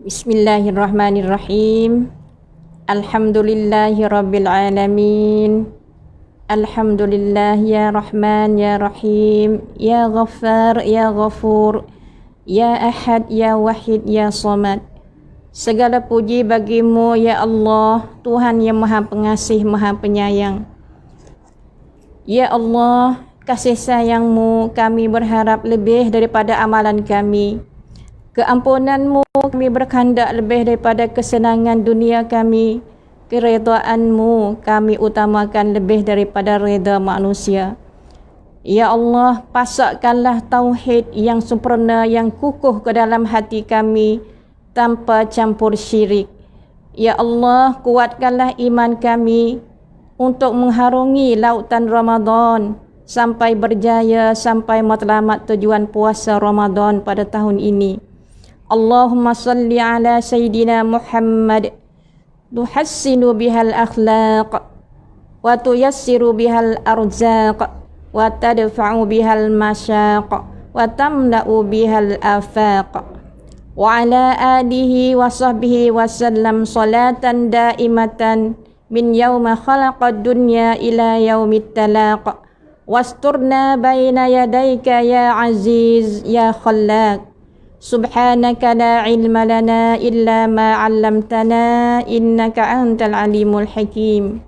Bismillahirrahmanirrahim. Alhamdulillahi rabbil alamin. Alhamdulillah ya Rahman ya Rahim, ya Ghaffar ya Ghafur, ya Ahad ya Wahid ya Samad. Segala puji bagimu ya Allah, Tuhan yang Maha Pengasih, Maha Penyayang. Ya Allah, kasih sayang-Mu kami berharap lebih daripada amalan kami. Keampunan-Mu kami berkehendak lebih daripada kesenangan dunia kami. Keredaan-Mu kami utamakan lebih daripada reda manusia. Ya Allah, pasakkanlah tauhid yang sempurna, yang kukuh ke dalam hati kami tanpa campur syirik. Ya Allah, kuatkanlah iman kami untuk mengharungi lautan Ramadan sampai berjaya, sampai matlamat tujuan puasa Ramadan pada tahun ini. Allahumma salli ala Sayyidina Muhammad tuhassinu bihal akhlaq wa tuyassiru bihal arzaq wa tadfa'u bihal masyaq wa tamla'u bihal afaq wa ala alihi wa sahbihi wa sallam salatan daimatan min yawma khalaqad dunya ila yaumit talaq wasturna baina yadayka ya aziz ya khallaq. Subhanaka la ilma lana illa ma 'allamtana innaka antal alimul hakim.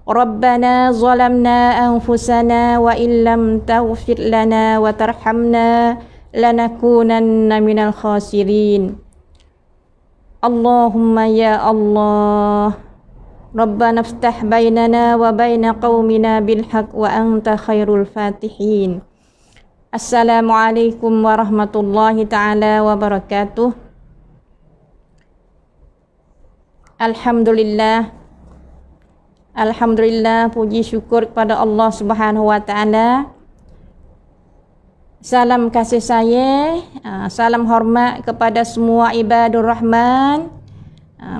Rabbana zalamna anfusana wa illam taghfir lana wa tarhamna lanakunanna minal khasirin. Allahumma ya Allah, Rabbana iftah bainana wa baina qaumina bil haqq wa anta khairul fatihin. Assalamualaikum warahmatullahi ta'ala wabarakatuh. Alhamdulillah, puji syukur kepada Allah Subhanahu wa ta'ala. Salam kasih sayang, salam hormat kepada semua ibadur rahman,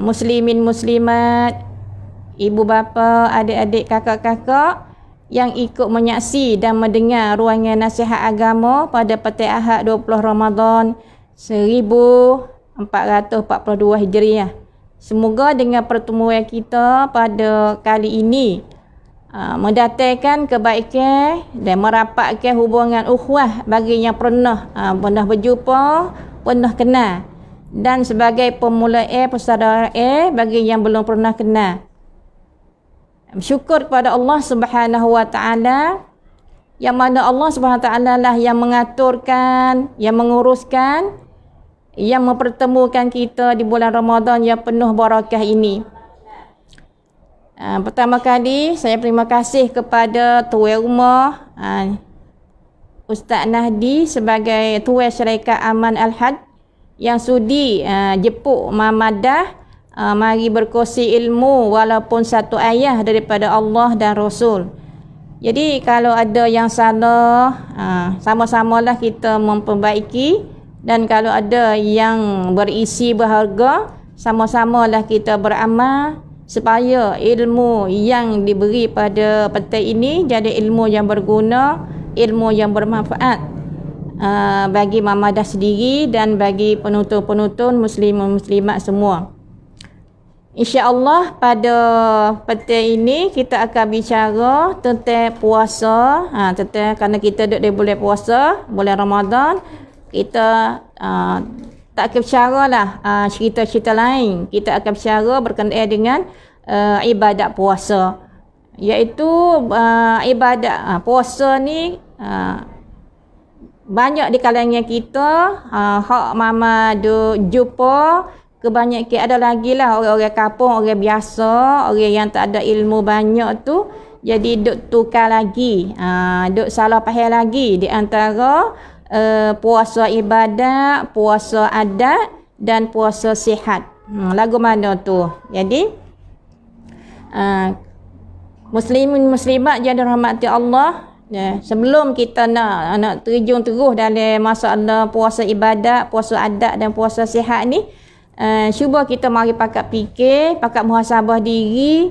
muslimin muslimat, ibu bapa, adik-adik, kakak-kakak yang ikut menyaksi dan mendengar ruangan nasihat agama pada petang Ahad 20 Ramadan 1442 Hijriah. Semoga dengan pertemuan kita pada kali ini mendatangkan kebaikan dan merapatkan hubungan ukhuwah bagi yang pernah berjumpa, pernah kenal, dan sebagai permulaan persaudaraan bagi yang belum pernah kenal. Syukur kepada Allah Subhanahu wa ta'ala, yang mana Allah Subhanahu wa ta'ala lah yang mengaturkan, yang menguruskan, yang mempertemukan kita di bulan Ramadan yang penuh barakah ini. Pertama kali saya terima kasih kepada tuan rumah Ustaz Nahdi sebagai tuan syarikat Aman Al-Had yang sudi jemput Mamadah mari berkongsi ilmu walaupun satu ayat daripada Allah dan Rasul. Jadi kalau ada yang salah, sama-samalah kita memperbaiki, dan kalau ada yang berisi berharga, sama-samalah kita beramal supaya ilmu yang diberi pada petang ini jadi ilmu yang berguna, ilmu yang bermanfaat bagi Mamadah sendiri dan bagi penonton-penonton muslim muslimat semua. InsyaAllah pada petang ini kita akan bicara tentang puasa. Kerana kita duduk di bulan puasa, bulan Ramadan, kita tak akan berbicara lah cerita-cerita lain. Kita akan berbicara berkenaan dengan ibadat puasa, iaitu ibadat puasa ni banyak di kalangan kita hak mama duk jumpa. Kebanyakan ada lagi lah orang-orang kampung, orang biasa, orang yang tak ada ilmu banyak tu, jadi duk tukar lagi, duk salah faham lagi di antara puasa ibadat, puasa adat dan puasa sihat. Lagu mana tu? Jadi muslimin muslimat yang dirahmati Allah, sebelum kita nak terjun terus dalam masalah puasa ibadat, puasa adat dan puasa sihat ni, cuba kita mari pakat fikir, pakat muhasabah diri,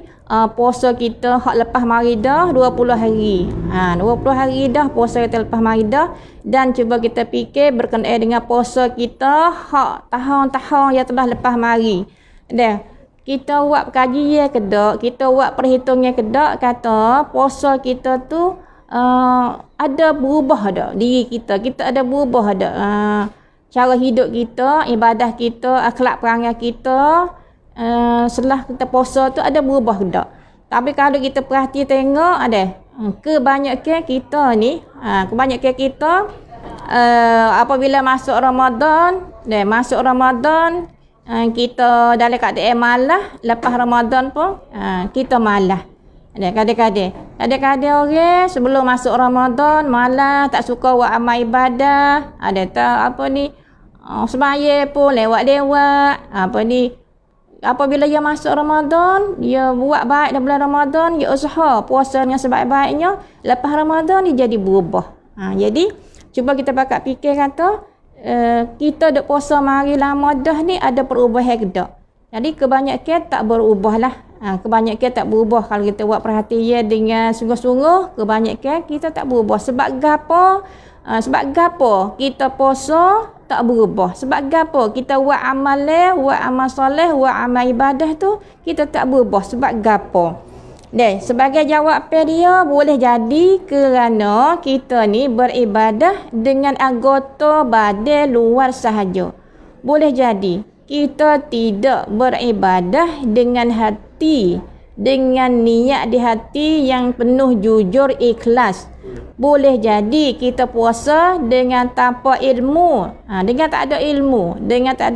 puasa kita hak lepas mari dah 20 hari. 20 hari dah puasa kita lepas mari dah, dan cuba kita fikir berkenaan dengan puasa kita hak tahun-tahun yang telah lepas mari. Dah kita buat kajian ke dak, kita buat perhitungan ke dak, kata puasa kita tu ada berubah dak diri kita ada berubah dak cara hidup kita, ibadah kita, akhlak perangai kita setelah kita puasa tu ada berubah ke tak. Tapi kalau kita perhati tengok ada kebanyakan kita ni kebanyakan kita apabila masuk Ramadan kita dalam keadaan malas. Lepas Ramadan pun kita malas. Kadang-kadang orang sebelum masuk Ramadan malas, tak suka buat amal ibadah, ada tak sembahyang pun lewat-lewat apabila dia masuk Ramadan, dia buat baik dalam bulan Ramadan, dia usaha puasa dengan sebaik-baiknya, lepas Ramadan dia jadi berubah. Jadi cuba kita bakal fikir kata kita duk puasa mari lama dah ni ada perubahan ke tak. Jadi kebanyakan tak berubah lah. Kebanyakan tak berubah. Kalau kita buat perhatian dengan sungguh-sungguh, kebanyakan kita tak berubah. Sebab gapo? Sebab gapo kita puasa tak berubah? Sebab gapo kita buat amal soleh, buat amal ibadah tu kita tak berubah? Sebab gapo? Sebagai jawapan dia, boleh jadi kerana kita ni beribadah dengan anggota badan luar sahaja. Boleh jadi kita tidak beribadah dengan hati, dengan niat di hati yang penuh jujur ikhlas. Boleh jadi kita puasa dengan tanpa ilmu, dengan tak ada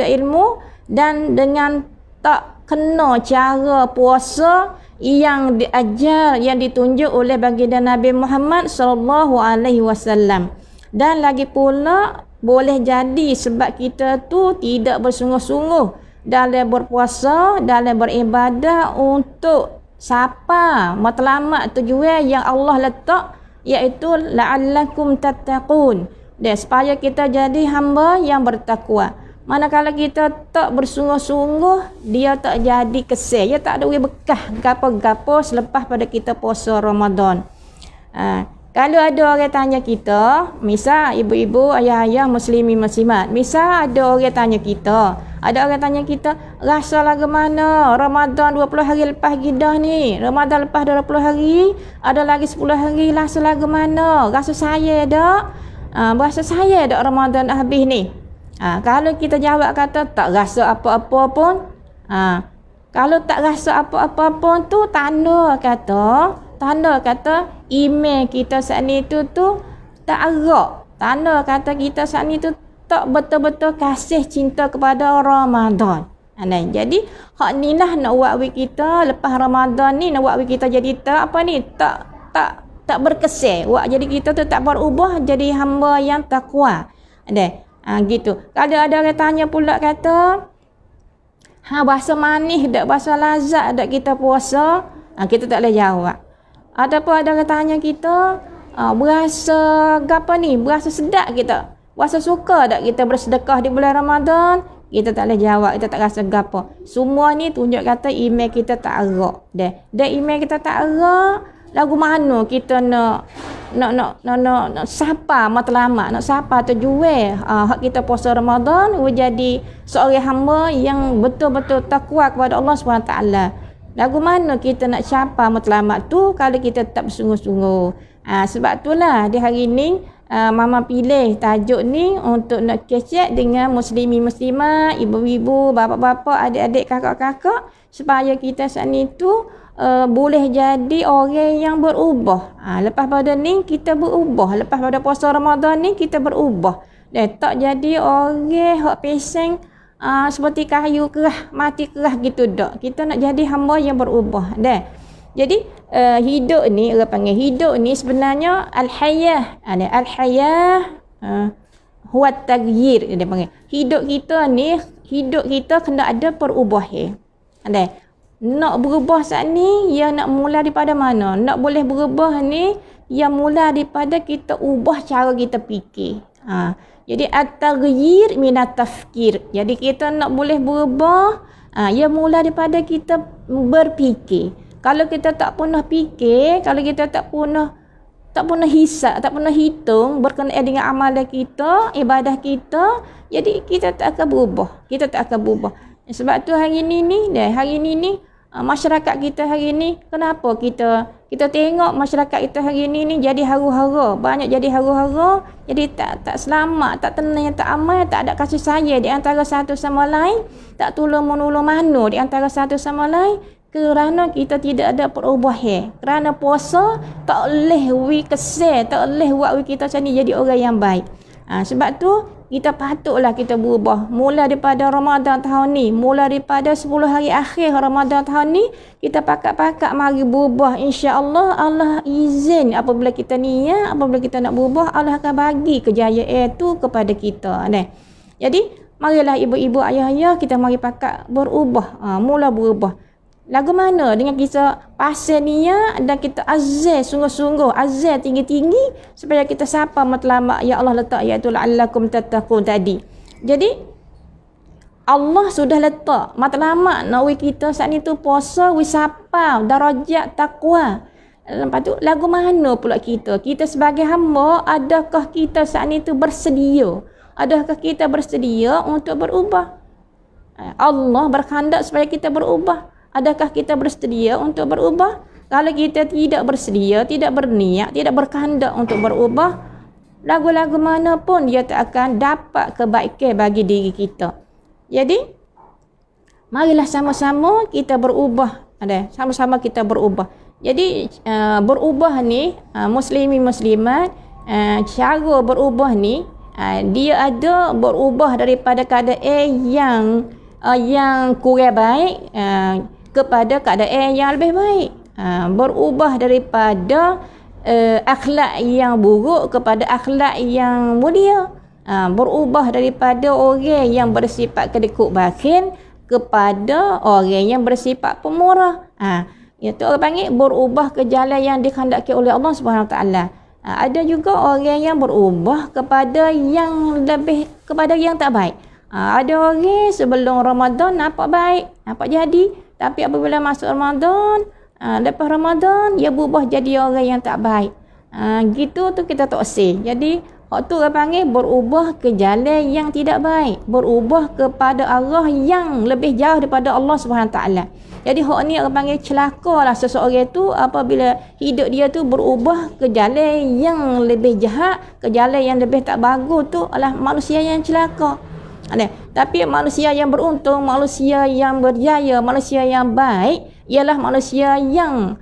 ilmu dan dengan tak kena cara puasa yang diajar, yang ditunjuk oleh baginda Nabi Muhammad sallallahu alaihi wasallam. Dan lagi pula boleh jadi sebab kita tu tidak bersungguh-sungguh dalam berpuasa, dalam beribadah untuk siapa matlamat tujuan yang Allah letak, iaitu la'allakum tattaqun, dan supaya kita jadi hamba yang bertakwa. Manakala kita tak bersungguh-sungguh, dia tak jadi kesan, dia tak ada bekah gapo-gapo selepas pada kita puasa Ramadan. Kalau ada orang tanya kita, misal ibu-ibu, ayah-ayah, muslimi muslimat, misal ada orang tanya kita, rasa lagu mana Ramadan 20 hari lepas gidah ni, Ramadan lepas 20 hari, ada lagi 10 hari, rasa lagu mana? Rasa saya dak? Berasa saya dak Ramadan habis ni? Kalau kita jawab kata tak rasa apa-apa pun, kalau tak rasa apa-apa pun tu tanda kata iman kita saat ni tu tak erat. Tanda kata kita saat ni tu tak betul-betul kasih cinta kepada Ramadan. Jadi hak ni lah nak buat kita lepas Ramadan ni, nak buat kita jadi tak berkesan. Buat jadi kita tu tak berubah jadi hamba yang takwa. Gitu. Kalau ada orang tanya pula kata, bahasa manis dak, bahasa lazat dak kita puasa, kita tak boleh jawab. Ataupun ada orang tanya kita, berasa gapo ni? Berasa sedap kita? Berasa suka tak kita bersedekah di bulan Ramadan? Kita tak boleh jawab, kita tak rasa gapo. Semua ni tunjuk kata iman kita tak erat. Dan iman kita tak erat, lagu mana kita nak sapa matlamat, nak sapa tujuan hak kita puasa Ramadan jadi seorang hamba yang betul-betul takwa kepada Allah SWT. Lagu mana kita nak sapa matlamat tu kalau kita tak bersungguh-sungguh. Sebab itulah di hari ni Mama pilih tajuk ni untuk nak kecek dengan muslimi muslimat, ibu-ibu, bapa-bapa, adik-adik, kakak-kakak, supaya kita saat ni tu boleh jadi orang yang berubah. Lepas pada ni kita berubah, lepas pada puasa Ramadan ni kita berubah. Dan tak jadi orang hak peseng seperti kayu kerah, mati kerah gitu dak. Kita nak jadi hamba yang berubah. Jadi hidup ni, orang panggil hidup ni sebenarnya al-hayah. Al-hayah huwa taghyir, dia panggil. Hidup kita kena ada perubahan. Nak berubah saat ni, ya nak mula daripada mana? Nak boleh berubah ni, ya mula daripada kita ubah cara kita fikir. Jadi at-taghyir minat tafkir. Jadi kita nak boleh berubah, ya mula daripada kita berfikir. Kalau kita tak pernah fikir, kalau kita tak pernah hisap, tak pernah hitung berkenaan dengan amalan kita, ibadah kita, jadi kita tak akan berubah. Kita tak akan berubah. Sebab tu hari ni masyarakat kita hari ni, kenapa kita tengok masyarakat kita hari ni jadi hara-hara, banyak jadi hara-hara, jadi tak selamat, tak tenang, tak aman, tak ada kasih sayang di antara satu sama lain, tak tolong menolong mano di antara satu sama lain, kerana kita tidak ada perubahan. Kerana puasa tak boleh kesal, tak boleh buat kita macam ni jadi orang yang baik. Sebab tu kita patutlah kita berubah. Mula daripada Ramadan tahun ni, mula daripada 10 hari akhir Ramadan tahun ni, kita pakat-pakat mari berubah. InsyaAllah Allah izin apabila kita niat, apabila kita nak berubah, Allah akan bagi kejayaan itu kepada kita. Jadi marilah ibu-ibu, ayah-ayah, kita mari pakat berubah. Mula berubah. Lagu mana dengan kita pasal niat dan kita azal sungguh-sungguh, azal tinggi-tinggi supaya kita sapa matlamat ya Allah letak iaitu la'allakum tattaqun tadi. Jadi Allah sudah letak matlamat nak kita saat ni tu puasa wisapa darajat takwa. Lepas tu lagu mana pula kita sebagai hamba, adakah kita saat ni tu bersedia? Adakah kita bersedia untuk berubah? Allah berkehendak supaya kita berubah. Adakah kita bersedia untuk berubah? Kalau kita tidak bersedia, tidak berniat, tidak berkehendak untuk berubah, lagu-lagu mana pun dia tak akan dapat kebaikan bagi diri kita. Jadi, marilah sama-sama kita berubah. Sama-sama kita berubah. Jadi, berubah ni, muslimin-muslimat, cara berubah ni, dia ada berubah daripada keadaan yang kurang baik, kepada keadaan yang lebih baik. Berubah daripada akhlak yang buruk kepada akhlak yang mulia. Berubah daripada orang yang bersifat kedekut bakhil kepada orang yang bersifat pemurah. Itu orang panggil berubah ke jalan yang dikehendaki oleh Allah Subhanahu Wa Taala. Ada juga orang yang berubah kepada yang lebih, kepada yang tak baik. Ada orang sebelum Ramadan nampak baik, nampak jadi, tapi apabila masuk Ramadan, lepas Ramadan dia berubah jadi orang yang tak baik. Gitu tu kita tak usah. Jadi hak tu orang panggil berubah ke jalan yang tidak baik, berubah kepada arah yang lebih jauh daripada Allah Subhanahu Taala. Jadi hak ni orang panggil celakalah seseorang tu apabila hidup dia tu berubah ke jalan yang lebih jahat, ke jalan yang lebih tak bagus, tu adalah manusia yang celaka. Tapi manusia yang beruntung, manusia yang berjaya, manusia yang baik ialah manusia yang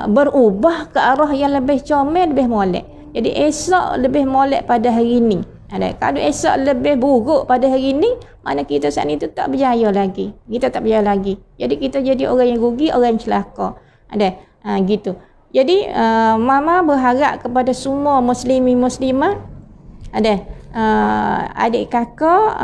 berubah ke arah yang lebih comel, lebih molek. Jadi esok lebih molek pada hari ini. Kalau esok lebih buruk pada hari ini, mana kita saat ini tu tak berjaya lagi. Kita tak berjaya lagi. Jadi kita jadi orang yang rugi, orang yang celaka. Gitu. Jadi mama berharap kepada semua muslimin muslimat, adik kakak,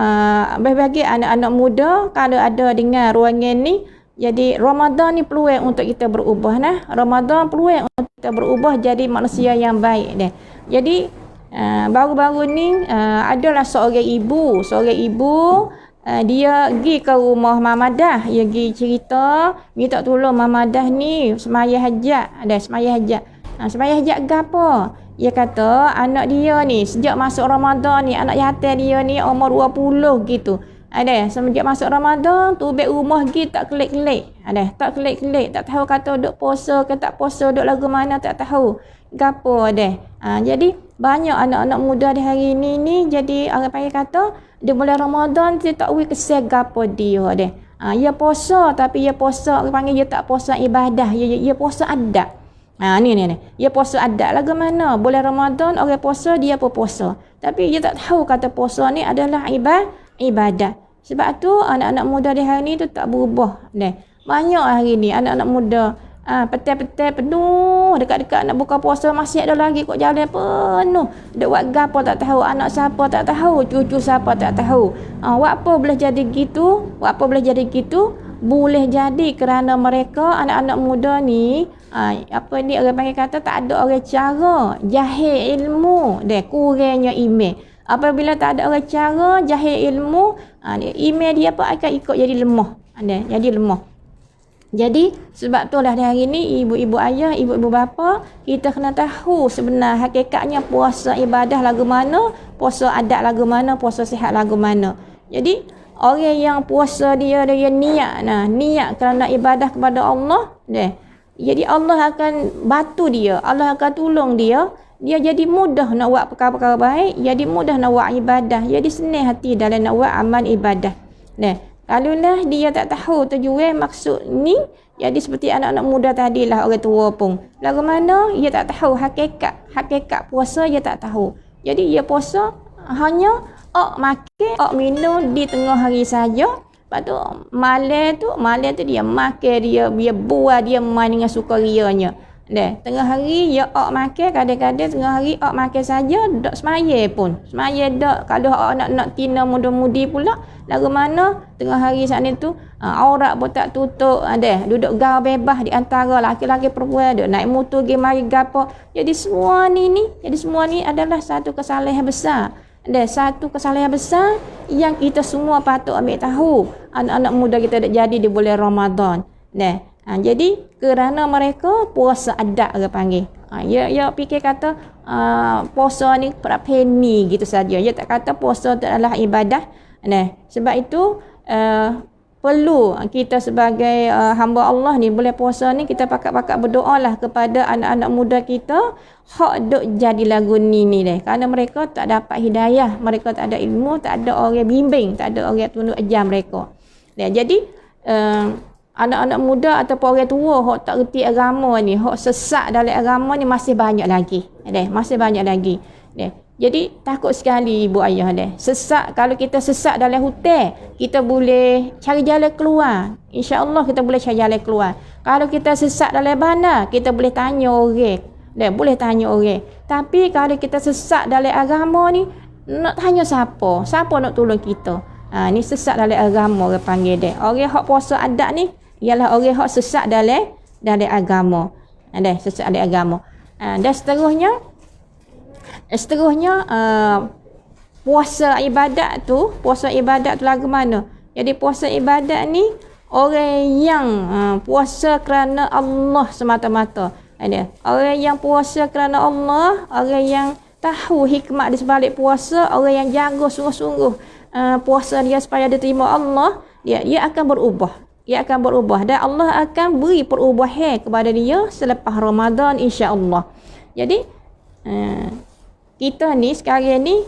bagi anak-anak muda kalau ada dengar ruangan ni, jadi Ramadan ni peluang untuk kita berubah Ramadan peluang untuk kita berubah jadi manusia yang baik Jadi baru-baru ni adalah seorang ibu dia pergi ke rumah Mamadah, dia pergi cerita minta tolong Mamadah ni semaya hajat, semaya hajat gapo. Dia kata anak dia ni sejak masuk Ramadan ni, anak yatim dia ni umur 20 gitu. Sejak masuk Ramadan tu beg rumah pergi tak kelik-kelik. Tak kelik-kelik, tak tahu kata duk puasa ke tak puasa, duk lagu mana tak tahu. Gapo jadi banyak anak-anak muda di hari ni jadi orang panggil kata dia bulan Ramadan dia tak wi kesal gapo dia dia puasa tapi dia puasa orang panggil dia tak puasa ibadah, dia puasa adat. Ni. Dia puasa adat lagu mana? Bulan Ramadan orang puasa, dia pun puasa. Tapi dia tak tahu kata puasa ni adalah ibadat. Sebab tu anak-anak muda di hari ni tu tak berubah. Banyak hari ni anak-anak muda petai-petai penuh dekat-dekat nak buka puasa masih ada lagi kok jalan penuh. Dek buat gapo tak tahu, anak siapa tak tahu, cucu siapa tak tahu. Buat apa boleh jadi gitu? Boleh jadi kerana mereka anak-anak muda ni orang panggil kata tak ada orang cara, jahil ilmu, kurangnya iman. Apabila tak ada orang cara, jahil ilmu, iman dia akan ikut jadi lemah. Jadi lemah. Jadi sebab tu lah hari ni ibu-ibu ayah, ibu-ibu bapa, kita kena tahu sebenar hakikatnya puasa ibadah lagu mana, puasa adat lagu mana, puasa sihat lagu mana. Jadi orang yang puasa dia niat niat kerana ibadah kepada Allah, jadi Allah akan bantu dia, Allah akan tolong dia. Dia jadi mudah nak buat perkara-perkara baik, jadi mudah nak buat ibadah, jadi senang hati dalam nak buat amal ibadah. Kalaulah dia tak tahu tujuan maksud ni, jadi seperti anak-anak muda tadilah, orang tua pun. Lagu mana dia tak tahu hakikat puasa, dia tak tahu. Jadi dia puasa hanya makan, minum di tengah hari saja. Lepas tu malam tu dia makan, dia buat, dia main dengan sukarianya. Tengah hari dia makan, kadang-kadang tengah hari makan saja, dak semaya pun. Semaya dak. Kalau nak tina muda-mudi pula, lagu mana tengah hari saat ni tu aurat pun tak tutup, duduk gaul bebas di antara laki-laki perempuan, duk naik motor pergi mari gapo. Jadi semua ni adalah satu kesalahan besar. Satu kesalahan besar yang kita semua patut ambil tahu. Anak-anak muda kita dak jadi di bulan Ramadan. Jadi kerana mereka puasa adat orang panggil. Ya fikir kata puasa ni perapeni gitu saja. Ya tak kata puasa itu adalah ibadah. Sebab itu perlu kita sebagai hamba Allah ni boleh puasa ni, kita pakat-pakat berdoalah kepada anak-anak muda kita hak duk jadi lagu ni kerana mereka tak dapat hidayah, mereka tak ada ilmu, tak ada orang bimbing, tak ada orang tunjuk ajar mereka. Jadi anak-anak muda ataupun orang tua hak tak reti agama ni, hak sesat dalam agama ni masih banyak lagi. Masih banyak lagi. Jadi takut sekali ibu ayah sesat. Kalau kita sesat dalam hutan, kita boleh cari jalan keluar. InsyaAllah kita boleh cari jalan keluar. Kalau kita sesat dalam bandar, kita boleh tanya orang. Boleh tanya orang. Tapi kalau kita sesat dalam agama ni, nak tanya siapa? Siapa nak tolong kita? Ni sesat dalam agama orang panggil dia. Orang hak puasa adat ni ialah orang hak sesat dalam agama. Sesat dalam agama. Dan seterusnya puasa ibadat tu lagu mana? Jadi puasa ibadat ni orang yang puasa kerana Allah semata-mata. Orang yang puasa kerana Allah, orang yang tahu hikmat di sebalik puasa, orang yang jaga sungguh-sungguh puasa dia supaya diterima Allah, dia akan berubah. Ia akan berubah dan Allah akan beri perubahan kepada dia selepas Ramadan, insya-Allah. Jadi kita ni sekarang ni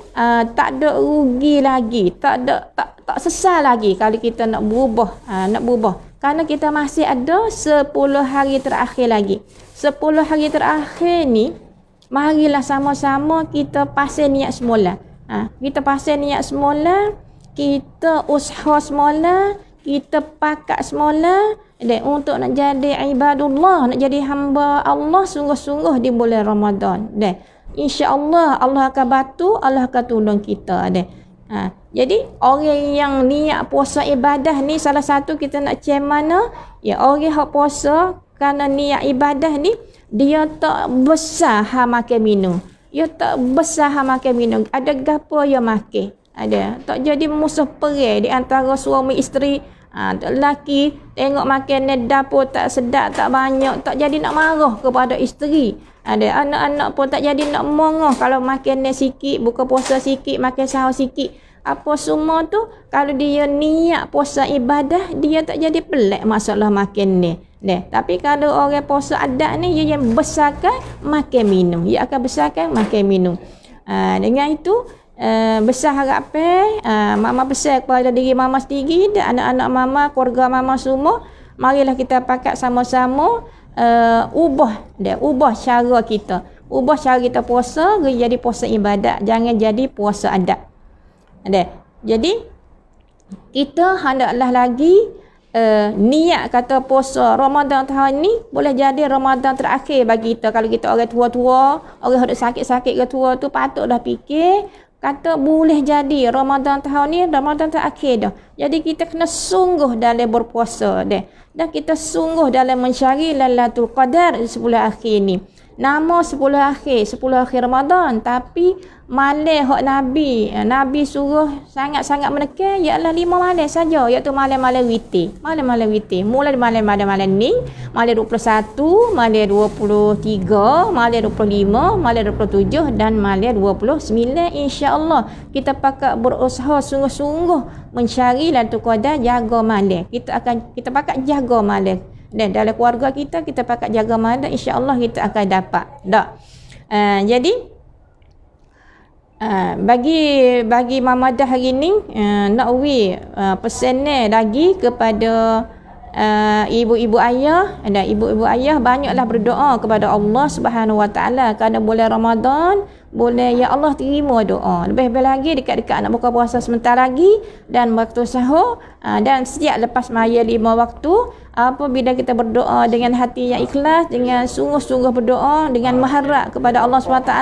tak ada rugi lagi, tak sesal lagi kalau kita nak berubah. Kerana kita masih ada 10 hari terakhir lagi. 10 hari terakhir ni, marilah sama-sama kita pasang niat semula. Kita pasang niat semula, kita usaha semula, kita pakat semula untuk nak jadi ibadullah, nak jadi hamba Allah sungguh-sungguh di bulan Ramadan. InsyaAllah Allah akan bantu, Allah akan tolong kita. Jadi orang yang niat puasa ibadah ni, salah satu kita nak cek mana, orang yang puasa kerana niat ibadah ni, dia tak besar makan minum. Dia tak besar makan minum. Ada gapo dia makan. Tak jadi musuh perang di antara suami isteri. Lelaki tengok makan dapur tak sedap, tak banyak, tak jadi nak marah kepada isteri. Ada anak-anak pun tak jadi nak marah kalau makan sikit, buka puasa sikit, makan sahur sikit. Apa semua tu, kalau dia niat puasa ibadah, dia tak jadi pelik masalah makan ni. Tapi kalau orang puasa adat ni, dia yang besarkan makan minum. Dia akan besarkan makan minum. Dengan itu, besar harapan mama besar kepada diri mama sendiri dan anak-anak mama, keluarga mama semua, marilah kita pakat sama-sama ubah cara kita, puasa jadi puasa ibadat, jangan jadi puasa adat. Jadi kita hendaklah lagi niat kata puasa Ramadan tahun ni boleh jadi Ramadan terakhir bagi kita. Kalau kita orang tua-tua, orang yang sakit-sakit ke tua tu, patutlah fikir kata boleh jadi Ramadan tahun ni Ramadan terakhir dah. Jadi kita kena sungguh dalam berpuasa dan kita sungguh dalam mencari Lailatul Qadar di 10 akhir ni. nama 10 akhir Ramadan, tapi malam hak Nabi suruh sangat-sangat menekan ialah 5 malam saja, iaitu malam-malam witir. Malam-malam witir mula malam ni, malam 21, malam 23, malam 25, malam 27 dan malam 29. Insya-Allah kita pakat berusaha sungguh-sungguh mencari Lailatul Qadar, jaga malam. Kita pakat jaga malam. Dan dalam keluarga kita pakat jaga malam, insya-Allah kita akan dapat. Jadi bagi Mamadah hari ni nak pesan lagi kepada ibu-ibu ayah, dan ibu-ibu ayah banyaklah berdoa kepada Allah Subhanahu Wa Taala kerana bulan Ramadan, boleh ya Allah terima doa. Lebih-lebih lagi dekat-dekat nak buka puasa sebentar lagi dan waktu sahur, dan setiap lepas maya 5 waktu, apabila kita berdoa dengan hati yang ikhlas, dengan sungguh-sungguh berdoa, dengan mengharap kepada Allah SWT,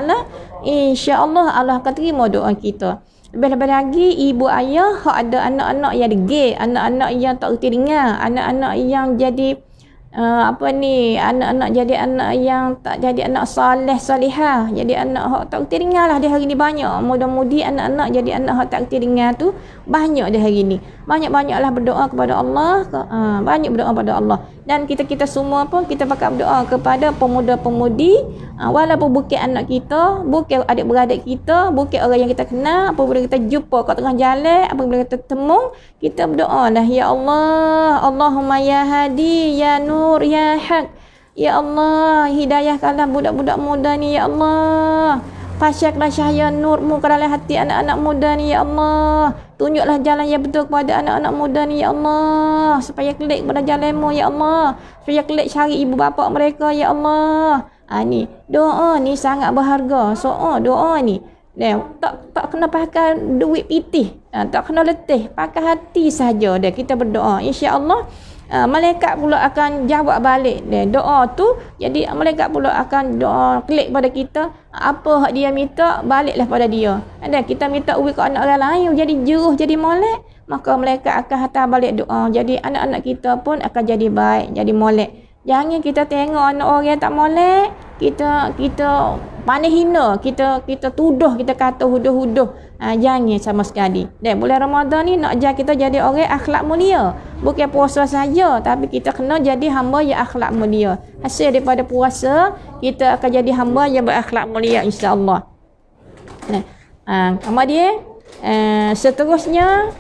insya-Allah Allah akan terima doa kita. Lebih-lebih lagi ibu ayah hak ada anak-anak yang degil, anak-anak yang tak reti dengar, anak-anak yang jadi anak-anak jadi anak yang tak jadi anak soleh solihah, jadi anak hak tak reti dengar lah. Di hari ni banyak muda-mudi anak-anak jadi anak hak tak reti dengar tu banyak di hari ni. Banyak-banyaklah berdoa kepada Allah, banyak berdoa kepada Allah. Dan kita semua pun kita pakat berdoa kepada pemuda-pemudi, walaupun bukan anak kita, bukan adik-beradik kita, bukan orang yang kita kenal, apabila kita jumpa kat tengah jalan, apabila kita temu, kita berdoa lah, ya Allah, Allahumma ya hadi ya nur ya haq, ya Allah, hidayahkanlah budak-budak muda ni ya Allah, pasyaklah cahaya nurmu ke dalam hati anak-anak muda ni ya Allah, tunjuklah jalan yang betul kepada anak-anak muda ni ya Allah, supaya klik pada jalanmu ya Allah, supaya klik cari ibu bapa mereka ya Allah. Ni doa ni sangat berharga. Doa ni tak kena pakai duit pitih, tak kena letih, pakai hati saja dah kita berdoa, insya-Allah malaikat pula akan jawab balik doa tu. Jadi malaikat pula akan doa klik pada kita, apa hak dia minta baliklah pada dia. Kita minta ubi ke anak orang lain jadi jeruh, jadi molek, maka malaikat akan hantar balik doa. Jadi anak-anak kita pun akan jadi baik, jadi molek. Jangan kita tengok anak orang tak molek, kita pandai hina, kita tuduh, kita kata huduh-huduh. Jangan sama sekali. Dan bulan Ramadan ni nak ajar kita jadi orang akhlak mulia. Bukan puasa saja, tapi kita kena jadi hamba yang akhlak mulia. Hasil daripada puasa, kita akan jadi hamba yang berakhlak mulia, insya-Allah. Kemudian seterusnya,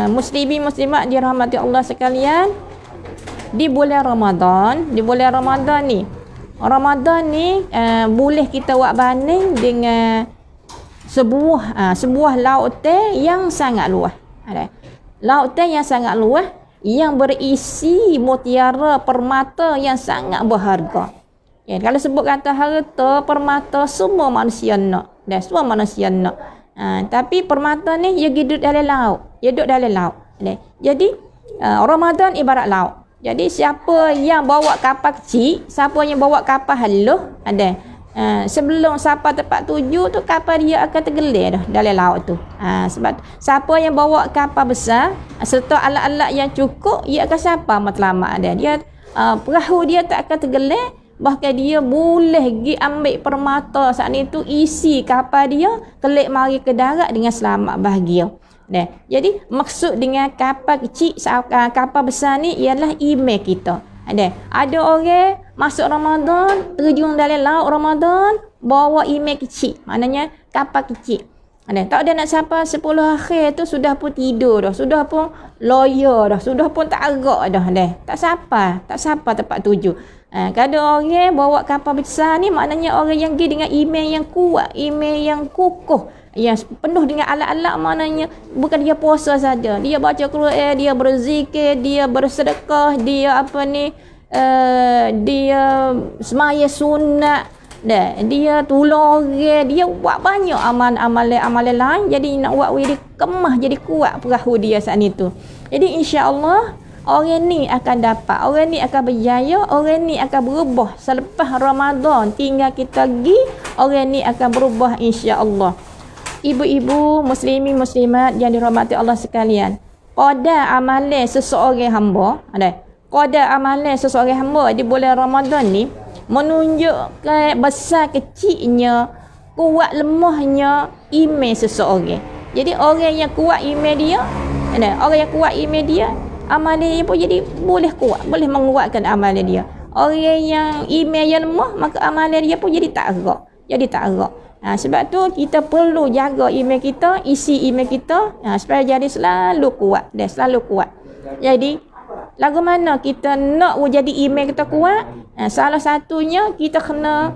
muslimin muslimat dirahmati Allah sekalian, di bulan Ramadan ni boleh kita buat banding dengan sebuah lautan yang sangat luas. Lautan yang sangat luas yang berisi mutiara permata yang sangat berharga. Kalau sebut kata harta permata, semua manusia nak, dan semua manusia nak. Tapi permata ni dia hidup dalam laut. Jadi Ramadan ibarat laut. Jadi siapa yang bawa kapal kecil, siapa yang bawa kapal halus, sebelum sampai tempat tuju tu kapal dia akan tergelir dah dalam laut tu. Sebab siapa yang bawa kapal besar serta alat-alat yang cukup, dia akan sampai matlamat dia. Perahu dia tak akan tergelir, bahkan dia boleh pergi ambil permata saat ni tu, isi kapal dia, kelik mari ke darat dengan selamat bahagia. Jadi maksud dengan kapal kecil, kapal besar ni ialah iman kita. Ada orang masuk Ramadan, terjun dalam laut Ramadan, bawa iman kecil, maknanya kapal kecil. Tak ada nak sampai 10 akhir tu sudah pun tidur dah, sudah pun loya dah, sudah pun tak agak dah. Tak sampai tempat tuju. Kalau orang bawa kapal besar ni, maknanya orang yang pergi dengan iman yang kuat, iman yang kukuh, yang penuh dengan alat-alat. Maknanya bukan dia puasa saja, dia baca Quran, dia berzikir, dia bersedekah, dia dia semaya sunat, dia tolong orang, dia buat banyak amalan lain. Jadi nak buat dia kemah, jadi kuat perahu dia saat itu. Jadi insya-Allah orang ni akan dapat, orang ni akan berjaya, orang ni akan berubah selepas Ramadan. Tinggal kita pergi, orang ni akan berubah insya-Allah. Ibu-ibu muslimin muslimat yang dirahmati Allah sekalian, qadar amalan seseorang hamba, qadar amalan seseorang hamba di bulan Ramadan ni menunjuk ke besar kecilnya, kuat lemahnya iman seseorang. Jadi orang yang kuat iman dia, orang yang kuat iman dia, amalan dia pun jadi boleh kuat, boleh menguatkan amalan dia. Orang yang iman yang lemah, maka amalan dia pun jadi tak erat. Sebab tu kita perlu jaga iman kita, isi iman kita, supaya jadi selalu kuat dan selalu kuat. Jadi lagu mana kita nak jadi iman kita kuat? Salah satunya kita kena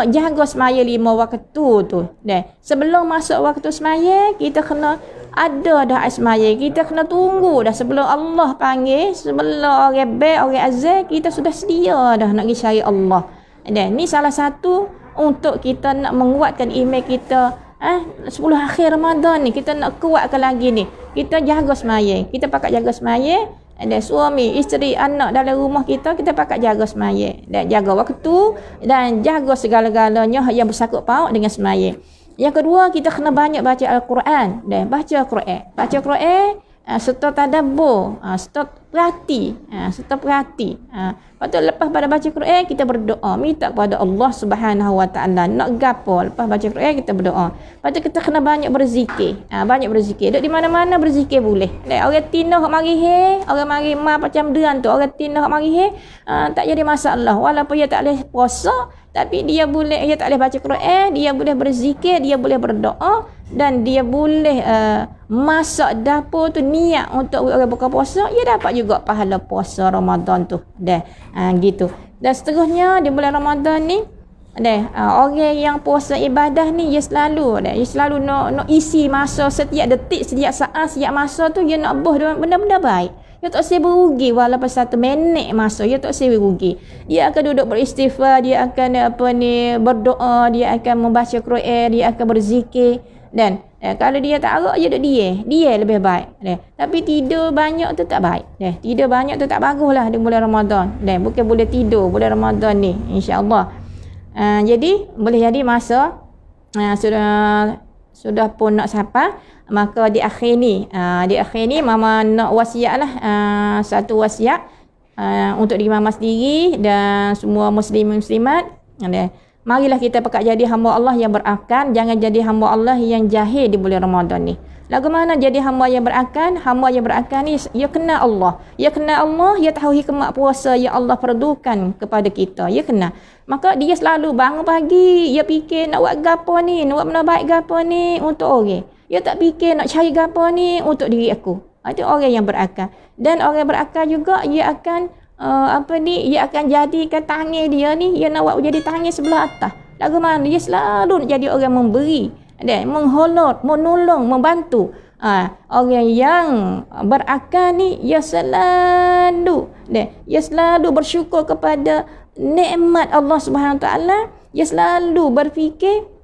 jaga semaya 5 waktu tu. Dan sebelum masuk waktu semaya, kita kena ada dah semaya. Kita kena tunggu dah sebelum Allah panggil, sebelum orang bel, orang azan, kita sudah sedia dah nak pergi cari Allah. Dan ni salah satu untuk kita nak menguatkan iman kita. 10 akhir Ramadan ni kita nak kuatkan lagi ni. Kita jaga semaya. Kita pakat jaga semaya. Dan suami, isteri, anak dalam rumah kita pakat jaga semaya. Dan jaga waktu dan jaga segala-galanya yang bersangkut paut dengan semaya. Yang kedua, kita kena banyak baca Al-Quran. Dan baca Quran. Baca Quran serta tadabbur, serta perhati. Lepas tu lepas pada baca Quran, kita berdoa. Minta kepada Allah Subhanahu Wa Taala. Nak gapo? Lepas baca Quran, kita berdoa. Lepas tu kita kena banyak berzikir. Banyak berzikir. Duduk di mana-mana berzikir boleh. Orang tindah mari orang mari macam duan tu. Orang tindah mari tak jadi masalah. Walaupun dia tak boleh puasa, tapi dia tak boleh baca Quran, dia boleh berzikir, dia boleh berdoa, dan dia boleh masak dapur tu niat untuk orang buka puasa, dia dapat juga pahala puasa Ramadan tu. Gitu. Dan seterusnya di bulan Ramadan ni, orang yang puasa ibadah ni dia selalu nak isi masa setiap detik, setiap saat, setiap masa tu dia nak buat benda-benda baik. Dia tak usah berugi walaupun 1 minit masa, dia tak usah berugi. Dia akan duduk beristighfar, dia akan berdoa, dia akan membaca Quran, dia akan berzikir. Dan kalau dia tak arak, dia duduk dia lebih baik. Tapi tidur banyak tu tak baik. Tidur banyak tu tak baguslah di bulan Ramadan. Bukan boleh tidur bulan Ramadan ni, insya-Allah. Jadi boleh jadi masa sudah pun nak sampai, maka di akhir ni mama nak wasiatlah, satu wasiat untuk diri mama sendiri dan semua muslimat. Marilah kita pakat jadi hamba Allah yang berakal, jangan jadi hamba Allah yang jahil di bulan Ramadan ni. Lagu mana jadi hamba yang berakal? Hamba yang berakal ni ia kenal Allah. Ia tahu hikmat puasa yang Allah perdukan kepada kita. Ia kenal. Maka dia selalu bangun pagi, dia fikir nak buat gapo ni, nak buat benda baik gapo ni untuk orang. Dia tak fikir nak cari gapo ni untuk diri aku. Itu orang yang berakal. Dan orang yang berakal juga dia akan dia akan jadikan tangan dia ni, dia nak buat jadi tangan sebelah atas. Lagu mana dia selalu nak jadi orang memberi, mengholot, menolong, membantu. Orang yang berakal ni dia selalu bersyukur kepada nikmat Allah Subhanahu Wa Taala. Dia selalu berfikir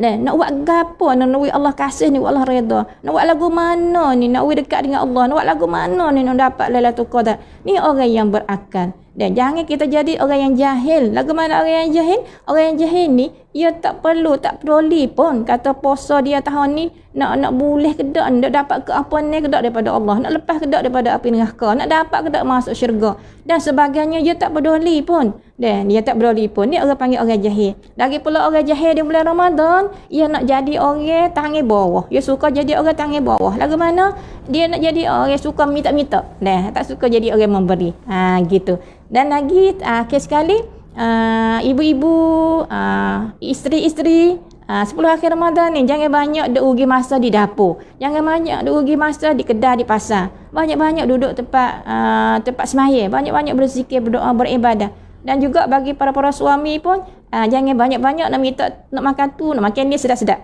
nak buat gapo, nak buat Allah kasih ni, buat Allah redha. Nak buat lagu mana ni, nak buat dekat dengan Allah. Nak buat lagu mana ni nak dapat Lailatul Qadar. Ni orang yang berakal. Dan jangan kita jadi orang yang jahil. Lagu mana orang yang jahil? Orang yang jahil ni dia tak peduli pun kata puasa dia tahun ni nak boleh ke tak, nak dapat ke apa ni ke tak daripada Allah, nak lepas ke tak daripada api neraka, nak dapat ke tak masuk syurga dan sebagainya. Dia tak peduli pun. Dan dia tak peduli pun. Ni orang panggil orang jahil. Lagi pula orang jahil di bulan Ramadan, dia nak jadi orang tangan bawah. Dia suka jadi orang tangan bawah. Lagu mana? Dia nak jadi orang suka minta-minta. Tak suka jadi orang memberi. Gitu. Dan lagi akhir sekali, ibu-ibu, isteri-isteri, 10 akhir Ramadan ni jangan banyak duk rugi masa di dapur. Jangan banyak duk rugi masa di kedai, di pasar. Banyak-banyak duduk tempat semaya. Banyak-banyak berzikir, berdoa, beribadah. Dan juga bagi para suami pun, jangan banyak-banyak nak minta nak makan tu, nak makan ni sedap-sedap.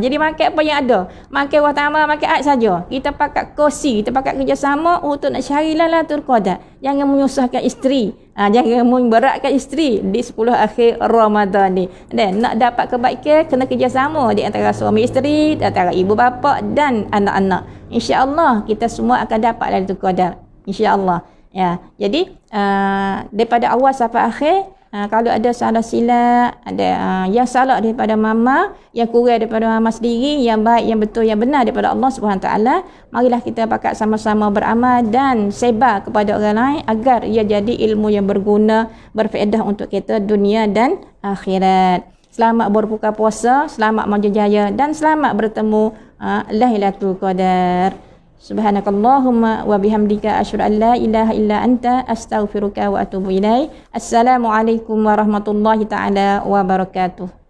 Jadi makan apa yang ada. Makan watama, makan air saja. Kita pakat kosi, kita pakat kerjasama untuk nak cari Lailatul Qadar. Jangan menyusahkan isteri. Jangan memberatkan isteri di 10 akhir Ramadan ni. Dan nak dapat kebaikan, kena kerjasama di antara suami isteri, di antara ibu bapa dan anak-anak. InsyaAllah kita semua akan dapat Lailatul Qadar. InsyaAllah. Ya, jadi daripada awal sampai akhir Kalau ada salah silap, ada yang salah daripada mama, yang kurang daripada mama sendiri, yang baik, yang betul, yang benar daripada Allah SWT, marilah kita pakat sama-sama beramal dan sebar kepada orang lain agar ia jadi ilmu yang berguna, berfaedah untuk kita dunia dan akhirat. Selamat berbuka puasa, selamat menjejaya dan selamat bertemu Lailatul Qadar. Subhanakallahumma wa bihamdika asyhadu an la ilaha illa anta astaghfiruka wa atubu ilaik. Assalamualaikum warahmatullahi taala wabarakatuh.